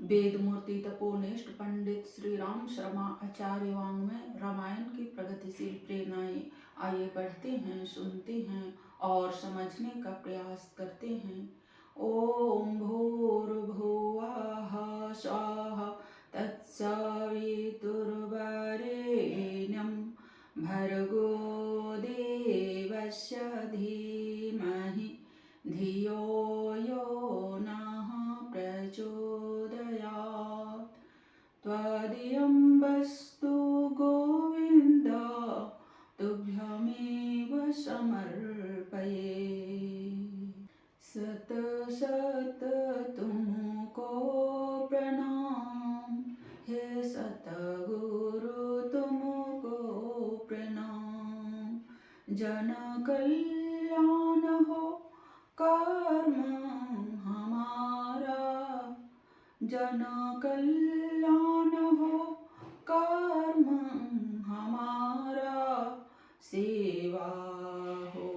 वेदमूर्ति तपोनिष्ठ पंडित श्री राम शर्मा आचार्य वाङ्मय रामायण की प्रगतिशील प्रेरणाएं। आइए बढ़ते हैं, सुनते हैं और समझने का प्रयास करते हैं। ओम भूर्भुवः स्वः तत्सवितुर्वरेण्यं भर्गो देवस्य धीमहि धियो यो नः प्रचोदयात्। त्वदीयं वस्तु गोविन्द तुभ्यमेव समर्पये। सत सत तुमको प्रणाम, हे सतगुरु तुमको प्रणाम। जन कल्याण हो कर्म हमारा, जन कल्याण हो कर्म हमारा, सेवा हो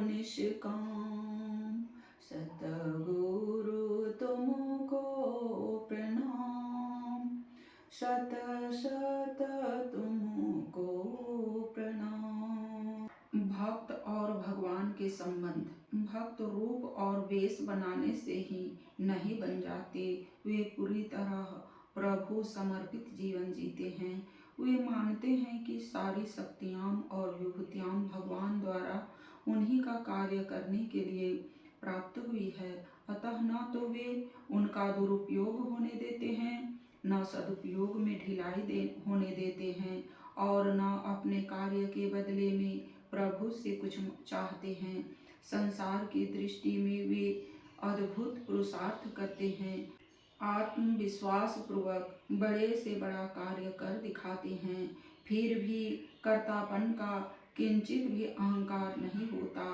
निष्काम। सतगुरु तुमको प्रणाम, सत सत तुमको प्रणाम। भक्त और भगवान के संबंध। भक्त रूप और वेश बनाने से ही नहीं बन जाते, वे पूरी तरह प्रभु समर्पित जीवन जीते हैं। वे मानते हैं कि सारी शक्तियाँ और विभूतियाँ भगवान द्वारा उन्हीं का कार्य करने के लिए प्राप्त हुई है, अतः न तो वे उनका दुरुपयोग होने देते हैं, न सदुपयोग में ढिलाई होने देते हैं, और न अपने कार्य के बदले में प्रभु से कुछ चाहते हैं। संसार की दृष्टि में वे अद्भुत पुरुषार्थ करते हैं, आत्मविश्वास पूर्वक बड़े से बड़ा कार्य कर दिखाते हैं, फिर भी कर्तापन का किंचित भी अहंकार नहीं होता।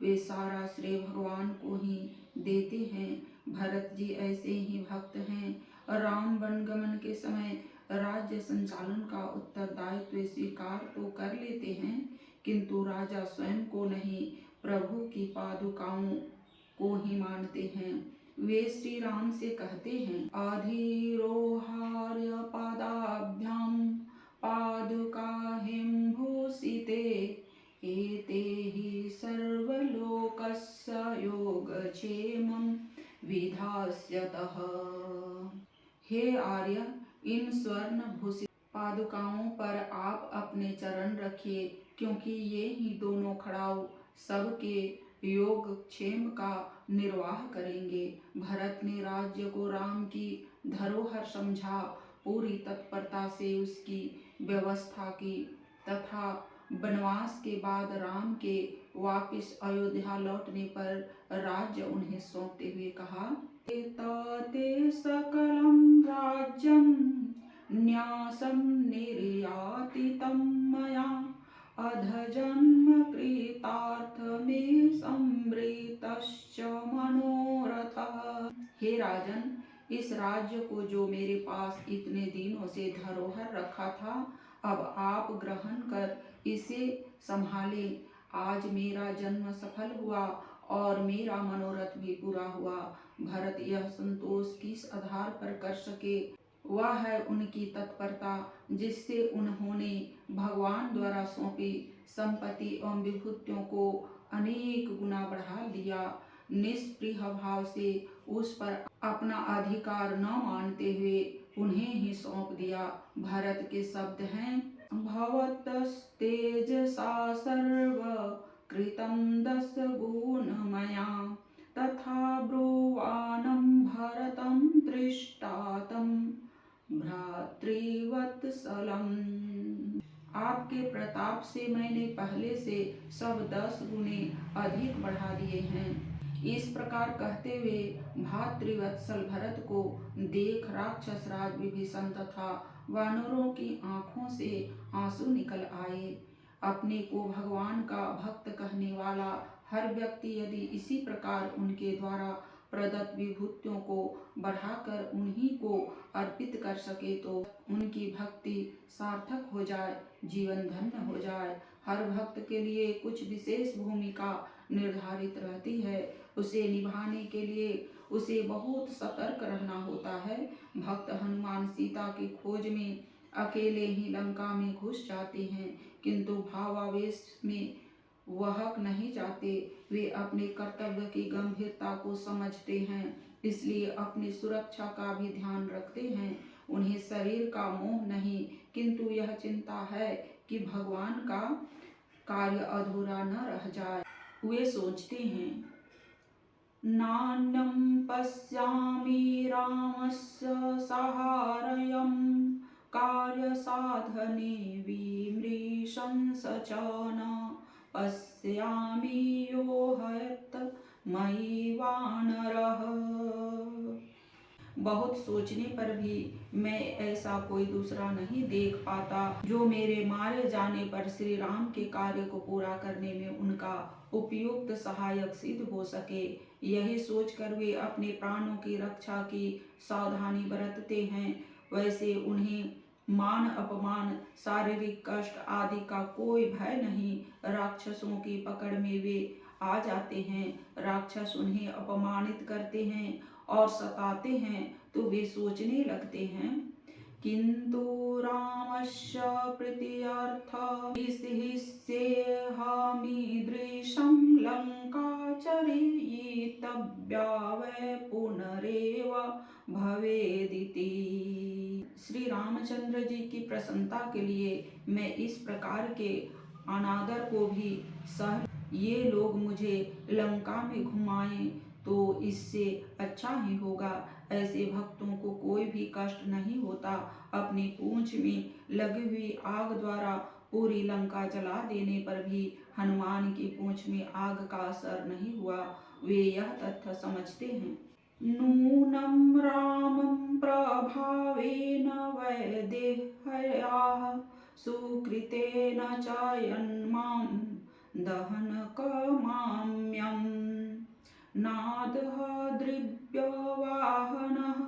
वे सारा श्रेय भगवान को ही देते हैं। भरत जी ऐसे ही भक्त हैं। राम वनगमन के समय राज्य संचालन का उत्तरदायित्व स्वीकार तो कर लेते हैं, किंतु राजा स्वयं को नहीं, प्रभु की पादुकाओं को ही मानते हैं। वे श्री राम से कहते हैं, अधिरोहार्य पादाभ्याम पादुकाहिं भूषिते, एते हि सर्वलोकस्य योगक्षेमं विधास्यतः। हे आर्य, इन स्वर्ण भूषित पादुकाओं पर आप अपने चरण रखिए, क्योंकि ये ही दोनों खड़ाऊ सबके योगक्षेम का निर्वाह करेंगे। भरत ने राज्य को राम की धरोहर समझा, पूरी तत्परता से उसकी व्यवस्था की, तथा वनवास के बाद राम के वापिस अयोध्या लौटने पर राज्य उन्हें सौंपते हुए कहा, एतते सकलं राज्यं न्यासं निर्यातितं मया, अधजन्म कृतार्थ में संवृतश्च मनोरथः। हे राजन, इस राज्य को जो मेरे पास इतने दिनों से धरोहर रखा था, अब आप ग्रहण कर इसे संभालें। आज मेरा जन्म सफल हुआ और मेरा मनोरथ भी पूरा हुआ। भरत यह संतोष किस आधार पर कर सके, वह है उनकी तत्परता, जिससे उन्होंने भगवान द्वारा सौंपी संपत्ति एवं विभूतियों को अनेक गुना बढ़ा दिया। निष्प्रिय भाव से उस पर अपना अधिकार न मानते हुए उन्हें ही सौंप दिया। भरत के शब्द हैं, भवतस्तेजसा सर्व कृतं 10 गुण मया, तथा ब्रुवाणं भरतं दृष्टातं भ्रातृवत्सलम्। आपके प्रताप से मैंने पहले से सब 10 गुने अधिक बढ़ा दिए हैं। इस प्रकार कहते हुए भातृवत्सल भरत को देख राक्षस राज विभीषण तथा वानरों की आंखों से आंसू निकल आए। अपने को भगवान का भक्त कहने वाला हर व्यक्ति यदि इसी प्रकार उनके द्वारा प्रदत्त विभूतियों को बढ़ाकर उन्हीं को अर्पित कर सके तो उनकी भक्ति सार्थक हो जाए, जीवन धन्य हो जाए। हर भक्त के लिए कुछ विशेष भूमिका निर्धारित रहती है, उसे निभाने के लिए उसे बहुत सतर्क रहना होता है। भक्त हनुमान सीता की खोज में अकेले ही लंका में घुस जाते हैं, किंतु भावावेश में वह नहीं जाते। वे अपने कर्तव्य की गंभीरता को समझते हैं, इसलिए अपनी सुरक्षा का भी ध्यान रखते हैं। उन्हें शरीर का मोह नहीं, किंतु यह चिंता है कि भगवान का कार्य अधूरा न रह जाए। वे सोचते हैं, नान्यं पश्यामि रामस्य सहारयं कार्यसाधने विमृशंस च न पश्यामि यो हयत् मयि वानरः। बहुत सोचने पर भी मैं ऐसा कोई दूसरा नहीं देख पाता जो मेरे मारे जाने पर श्री राम के कार्य को पूरा करने में उनका उपयुक्त सहायक सिद्ध हो सके। यही सोचकर वे अपने प्राणों की रक्षा की सावधानी बरतते हैं। वैसे उन्हें मान अपमान, शारीरिक कष्ट आदि का कोई भय नहीं। राक्षसों की पकड़ में वे आ जाते हैं, राक्षस उन्हें अपमानित करते हैं और सताते हैं तो वे सोचने लगते हैं, किंतु रामस्य प्रीत्यर्थ ईदृशं लंका चरितव्या वै पुनरेव भवेदिति। श्री रामचंद्र जी की प्रसन्नता के लिए मैं इस प्रकार के अनादर को भी सह, ये लोग मुझे लंका में घुमाएं तो इससे अच्छा ही होगा। ऐसे भक्तों को कोई भी कष्ट नहीं होता। अपनी पूंछ में लगी हुई आग द्वारा पूरी लंका जला देने पर भी हनुमान की पूंछ में आग का असर नहीं हुआ। वे यह तथ्य समझते हैं, नूनं रामं प्रभावेन वैदेह्याः सुकृतेन च यन्मां दहनकमाम्यं नादः द्रव्यवाहनः।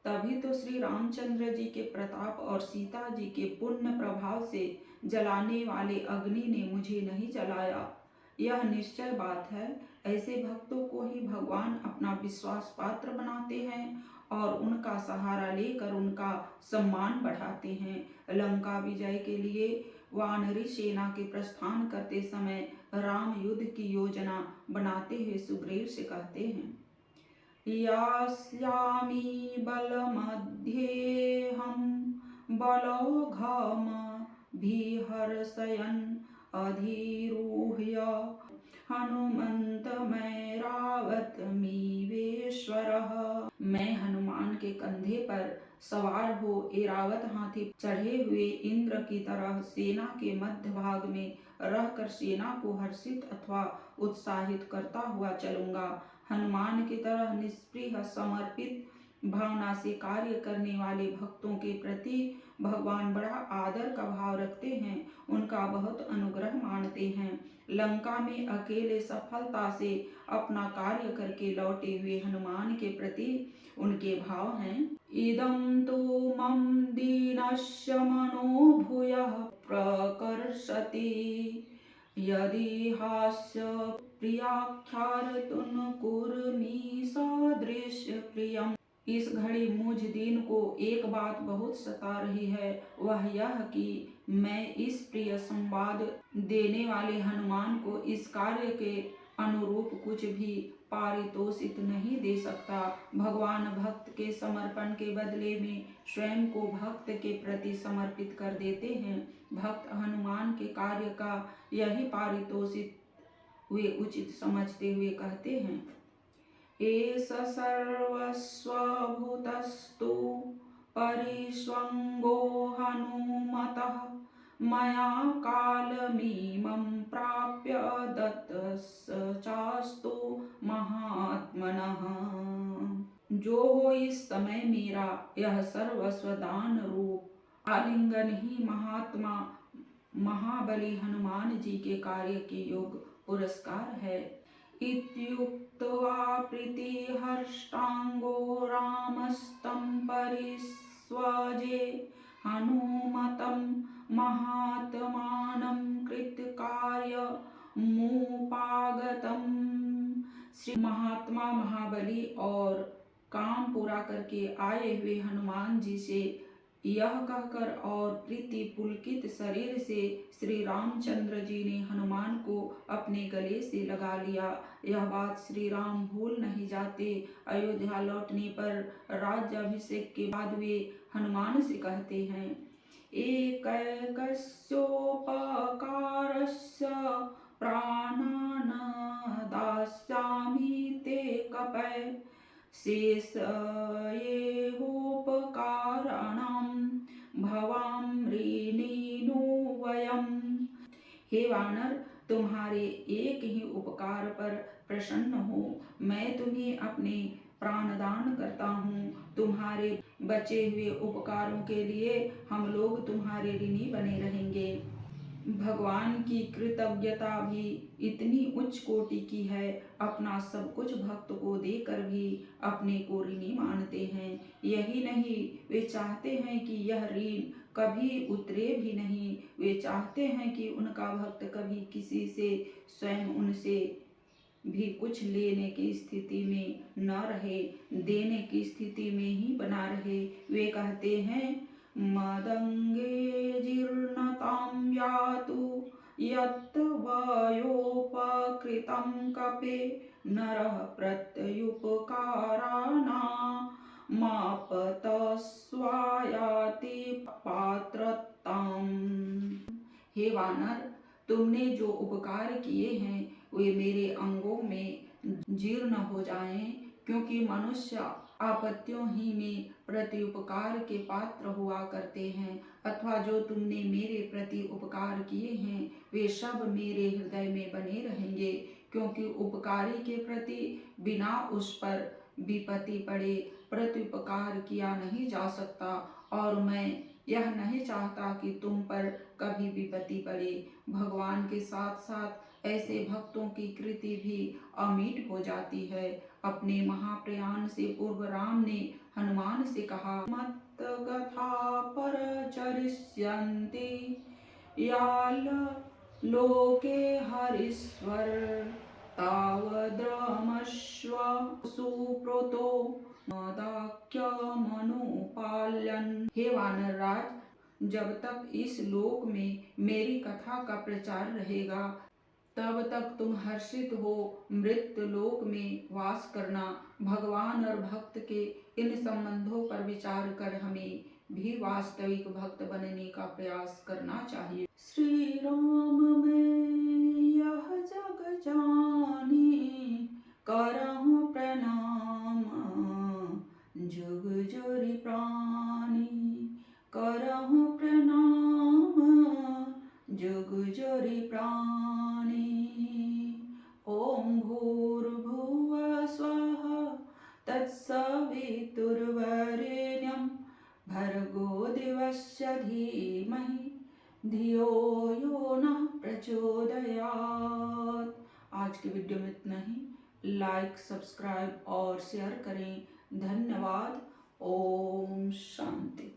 तभी तो श्री रामचंद्र जी के प्रताप और सीता जी के पुण्य प्रभाव से जलाने वाले अग्नि ने मुझे नहीं जलाया, यह निश्चय बात है। ऐसे भक्तों को ही भगवान अपना विश्वास पात्र बनाते हैं और उनका सहारा लेकर उनका सम्मान बढ़ाते हैं। लंका विजय के लिए वानरी सेना के प्रस्थान करते समय राम युद्ध की योजना बनाते हुए सुग्रीव से कहते हैं, यास्यामि बलमध्येऽहं बलौघमभिहर्षयन् अधिरूह्य हनुमन्तमैरावतमीवेश्वरः। मैं हनुमान के कंधे पर सवार हो ऐरावत हाथी चढ़े हुए इंद्र की तरह सेना के मध्य भाग में रहकर सेना को हर्षित अथवा उत्साहित करता हुआ चलूंगा। हनुमान की तरह निष्प्रिय समर्पित भावना से कार्य करने वाले भक्तों के प्रति भगवान बड़ा आदर का भाव रखते हैं, उनका बहुत अनुग्रह मानते हैं। लंका में अकेले सफलता से अपना कार्य करके लौटे हुए हनुमान के प्रति उनके भाव हैं, इदं तु मम दीनस्य मनो भूयः प्रकर्षति यदि हास्य प्रियाख्यातुन कुर्मी सदृश प्रियम। इस घड़ी मुझ दीन को एक बात बहुत सता रही है, वह यह कि मैं इस प्रिय संवाद देने वाले हनुमान को इस कार्य के अनुरूप कुछ भी पारितोषित नहीं दे सकता। भगवान भक्त के समर्पण के बदले में स्वयं को भक्त के प्रति समर्पित कर देते हैं। भक्त हनुमान के कार्य का यही पारितोषित वे उचित समझते हुए कहते हैं, एष सर्वस्वभूतस्तु परिष्वङ्गो हनुमतः मया कालमीमं प्राप्य दत्तश्चास्तु महात्मनः। जो हो इस समय मेरा यह सर्वस्व दान रूप आलिंगन ही महात्मा महाबली हनुमान जी के कार्य के योग पुरस्कार है। इत्युक्त्वा प्रीतिहर्षांगो रामस्तं परिस्वजे हनुमतं महात्मानं कृतकार्य मुपागतम। श्री महात्मा महाबली और काम पूरा करके आए हुए हनुमान जी से यह कहकर और प्रीति पुलकित शरीर से श्री रामचंद्र जी ने हनुमान को अपने गले से लगा लिया। यह बात श्री राम भूल नहीं जाते। अयोध्या लौटने पर राज्याभिषेक के बाद वे हनुमान से कहते हैं, एकैकस्योपकारस्य प्राणान् दास्यामि ते कपय शेषयेहोपकाराणां भवामृणीनो वयम्। हे वानर, तुम्हारे एक ही उपकार पर प्रसन्न हो मैं तुम्हें अपने प्राणदान करता हूँ। तुम्हारे बचे हुए उपकारों के लिए हम लोग तुम्हारे ऋणी बने रहेंगे। भगवान की कृतज्ञता भी इतनी उच्च कोटि की है, अपना सब कुछ भक्त को देकर भी अपने को ऋणी मानते हैं। यही नहीं, वे चाहते हैं कि यह ऋण कभी उतरे भी नहीं। वे चाहते हैं कि उनका भक्त कभी किसी से स्वयं उनसे भी कुछ लेने की स्थिति में न रहे, देने की स्थिति में ही बना रहे। वे कहते हैं, मदंगे जीर्णतां यातु यत् वयोपकृतं कपे नरः प्रत्ययुपकाराणामापतस्वायाति पात्रताम्। हे वानर, तुमने जो उपकार किए हैं वे मेरे अंगों में जीर्ण हो जाएं, क्योंकि मनुष्य आपत्तियों ही में प्रत्युपकार के पात्र हुआ करते हैं। अथवा जो तुमने मेरे प्रति उपकार किए हैं वे सब मेरे हृदय में बने रहेंगे, क्योंकि उपकारी के प्रति बिना उस पर विपत्ति पड़े प्रत्युपकार किया नहीं जा सकता। और मैं यह नहीं चाहता कि तुम पर कभी विपत्ति पड़े। भगवान के साथ साथ ऐसे भक्तों की कृति भी अमीट हो जाती है। अपने महाप्रयाण से पूर्व राम ने हनुमान से कहा, मत गथा परचरिष्यन्ति याल लोके हरीश्वर तावद्रमस्व सुप्रोतो मदाख्यमनुपाल्यन्। हे वानर राज, जब तक इस लोक में मेरी कथा का प्रचार रहेगा तब तक तुम हर्षित हो मृत्यु लोक में वास करना। भगवान और भक्त के इन संबंधों पर विचार कर हमें भी वास्तविक भक्त बनने का प्रयास करना चाहिए। श्री राम में यह जग जानी करहु प्रणाम जुग जोरी प्राणी करहु प्रणाम जुग जोरी प्राणी। ओम भूर्भुवः स्वः तत्सवितुर्वरेण्यं भर्गो देवस्य धीमहि धियो यो नः प्रचोदयात्। आज की वीडियो में इतना ही। लाइक, सब्सक्राइब और शेयर करें। धन्यवाद। ओम शांति।